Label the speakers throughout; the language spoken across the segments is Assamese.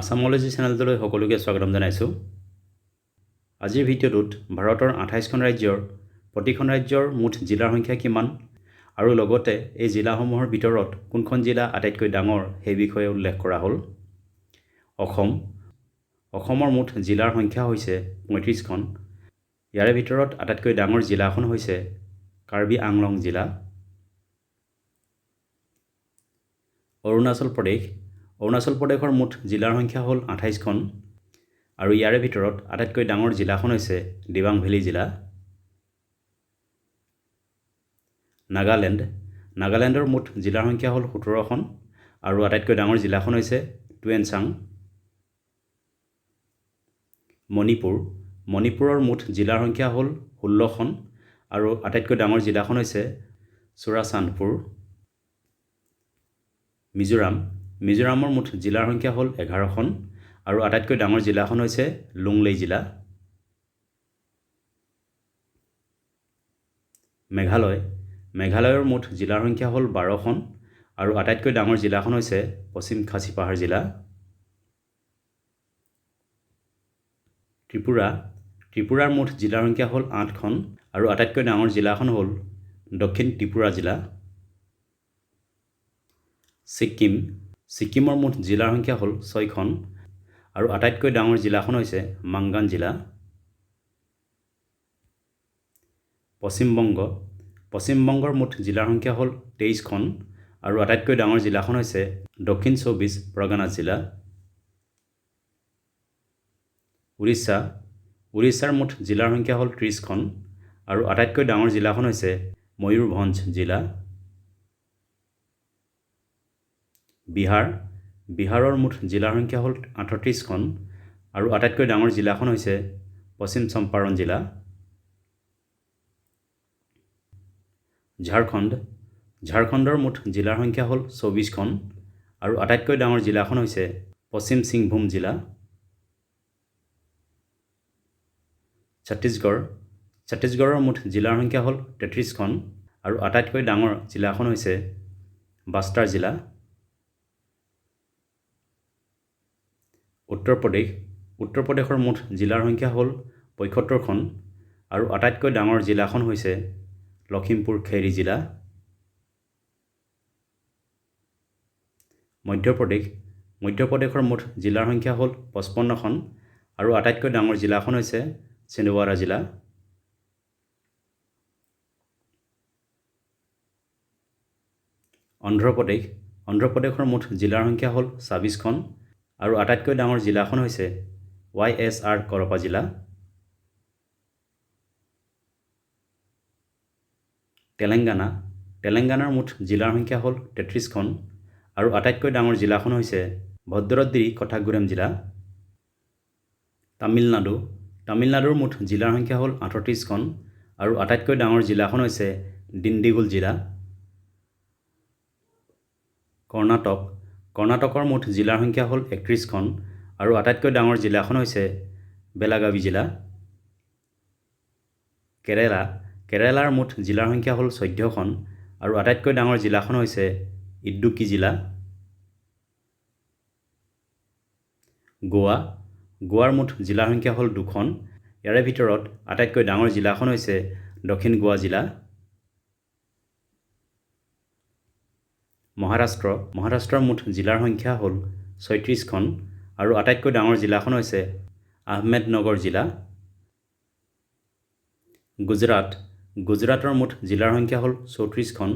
Speaker 1: আসামোলজি চেনেলটোলৈ সকলোকে স্বাগতম জনাইছোঁ। আজিৰ ভিডিঅ'টোত ভাৰতৰ 28খন ৰাজ্যৰ প্ৰতিখন ৰাজ্যৰ মুঠ জিলাৰ সংখ্যা কিমান আৰু লগতে এই জিলাসমূহৰ ভিতৰত কোনখন জিলা আটাইতকৈ ডাঙৰ সেই বিষয়ে উল্লেখ কৰা হ'ল। অসমৰ মুঠ জিলাৰ সংখ্যা হৈছে 35খন। ইয়াৰে ভিতৰত আটাইতকৈ ডাঙৰ জিলাখন হৈছে কাৰ্বি আংলং জিলা। অৰুণাচল প্ৰদেশৰ মুঠ জিলাৰ সংখ্যা হ'ল 28খন আৰু ইয়াৰে ভিতৰত আটাইতকৈ ডাঙৰ জিলাখন হৈছে দিবাং ভেলী জিলা। নাগালেণ্ডৰ মুঠ জিলাৰ সংখ্যা হ'ল 17খন আৰু আটাইতকৈ ডাঙৰ জিলাখন হৈছে টুৱেনচাং। মণিপুৰৰ মুঠ জিলাৰ সংখ্যা হ'ল 16খন আৰু আটাইতকৈ ডাঙৰ জিলাখন হৈছে চুৰাচান্দপুৰ। মিজোৰামৰ মুঠ জিলাৰ সংখ্যা হ'ল 11খন আৰু আটাইতকৈ ডাঙৰ জিলাখন হৈছে লুংলেই জিলা। মেঘালয়ৰ মুঠ জিলাৰ সংখ্যা হ'ল 12খন আৰু আটাইতকৈ ডাঙৰ জিলাখন হৈছে পশ্চিম খাচী পাহাৰ জিলা। ত্ৰিপুৰাৰ মুঠ জিলাৰ সংখ্যা হ'ল 8খন আৰু আটাইতকৈ ডাঙৰ জিলাখন হ'ল দক্ষিণ ত্ৰিপুৰা জিলা। ছিক্কিমৰ মুঠ জিলাৰ সংখ্যা হ'ল 6খন আৰু আটাইতকৈ ডাঙৰ জিলাখন হৈছে মাংগান জিলা। পশ্চিমবংগৰ মুঠ জিলাৰ সংখ্যা হ'ল 23খন আৰু আটাইতকৈ ডাঙৰ জিলাখন হৈছে দক্ষিণ 24 পৰগনা জিলা। উৰিষ্যাৰ মুঠ জিলাৰ সংখ্যা হ'ল 30খন আৰু আটাইতকৈ ডাঙৰ জিলাখন হৈছে ময়ূৰভঞ্জ জিলা। বিহাৰৰ মুঠ জিলাৰ সংখ্যা হ'ল 38খন আৰু আটাইতকৈ ডাঙৰ জিলাখন হৈছে পশ্চিম চম্পাৰণ জিলা। ঝাৰখণ্ডৰ মুঠ জিলাৰ সংখ্যা হ'ল 24খন আৰু আটাইতকৈ ডাঙৰ জিলাখন হৈছে পশ্চিম সিংভূম জিলা। ছত্তীশগড়ৰ মুঠ জিলাৰ সংখ্যা হ'ল 33খন আৰু আটাইতকৈ ডাঙৰ জিলাখন হৈছে বাষ্টাৰ জিলা। উত্তৰ প্ৰদেশৰ মুঠ জিলাৰ সংখ্যা হ'ল 75খন আৰু আটাইতকৈ ডাঙৰ জিলাখন হৈছে লখিমপুৰ খেৰি জিলা। মধ্যপ্ৰদেশৰ মুঠ জিলাৰ সংখ্যা হ'ল 55খন আৰু আটাইতকৈ ডাঙৰ জিলাখন হৈছে ছিন্দৱাড়া জিলা। অন্ধ্ৰপ্ৰদেশৰ মুঠ জিলাৰ সংখ্যা হ'ল 26খন আৰু আটাইতকৈ ডাঙৰ জিলাখন হৈছে YSR কৰপা জিলা। তেলেংগানাৰ মুঠ জিলাৰ সংখ্যা হ'ল 33খন আৰু আটাইতকৈ ডাঙৰ জিলাখন হৈছে ভদ্ৰদ্ৰি কঠাগুৰেম জিলা। তামিলনাডুৰ মুঠ জিলাৰ সংখ্যা হ'ল 38খন আৰু আটাইতকৈ ডাঙৰ জিলাখন হৈছে দিণ্ডিগুল জিলা। কৰ্ণাটকৰ মুঠ জিলাৰ সংখ্যা হ'ল 31খন আৰু আটাইতকৈ ডাঙৰ জিলাখন হৈছে বেলাগাভি জিলা। কেৰালাৰ মুঠ জিলাৰ সংখ্যা হ'ল 14খন আৰু আটাইতকৈ ডাঙৰ জিলাখন হৈছে ইডুক্কি জিলা। গোৱাৰ মুঠ জিলাৰ সংখ্যা হ'ল 2খন। ইয়াৰে ভিতৰত আটাইতকৈ ডাঙৰ জিলাখন হৈছে দক্ষিণ গোৱা জিলা। মহাৰাষ্ট্ৰৰ মুঠ জিলাৰ সংখ্যা হ'ল 36খন আৰু আটাইতকৈ ডাঙৰ জিলাখন হৈছে আহমেদনগৰ জিলা। গুজৰাটৰ মুঠ জিলাৰ সংখ্যা হ'ল 34খন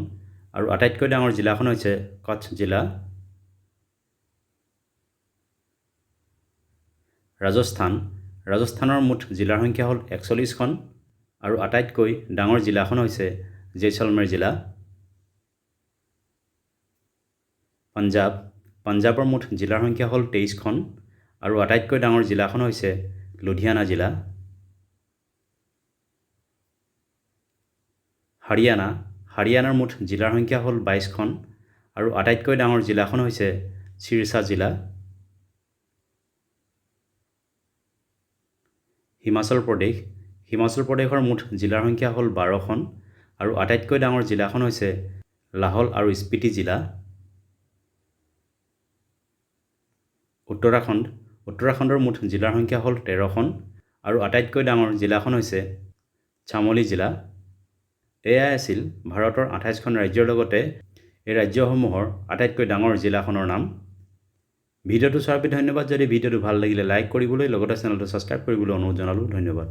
Speaker 1: আৰু আটাইতকৈ ডাঙৰ জিলাখন হৈছে কচ্ছ জিলা। ৰাজস্থানৰ মুঠ জিলাৰ সংখ্যা হ'ল 41খন আৰু আটাইতকৈ ডাঙৰ জিলাখন হৈছে জেইছলমেৰ জিলা। পাঞ্জাৱৰ মুঠ জিলাৰ সংখ্যা হ'ল 23খন আৰু আটাইতকৈ ডাঙৰ জিলাখন হৈছে লুধিয়ানা জিলা। হাৰিয়ানাৰ মুঠ জিলাৰ সংখ্যা হ'ল 22খন আৰু আটাইতকৈ ডাঙৰ জিলাখন হৈছে ছিৰছা জিলা। হিমাচল প্ৰদেশৰ মুঠ জিলাৰ সংখ্যা হ'ল 12খন আৰু আটাইতকৈ ডাঙৰ জিলাখন হৈছে লাহল আৰু স্পিতি জিলা। উত্তৰাখণ্ডৰ মুঠ জিলাৰ সংখ্যা হ'ল 13খন আৰু আটাইতকৈ ডাঙৰ জিলাখন হৈছে চামোলি জিলা। এয়াই আছিল ভাৰতৰ 28খন ৰাজ্যৰ লগতে এই ৰাজ্যসমূহৰ আটাইতকৈ ডাঙৰ জিলাখনৰ নাম। ভিডিঅ'টো চোৱাৰ বাবে ধন্যবাদ। যদি ভিডিঅ'টো ভাল লাগিলে লাইক কৰিবলৈ লগতে চেনেলটো ছাবস্ক্ৰাইব কৰিবলৈ অনুৰোধ জনালোঁ। ধন্যবাদ।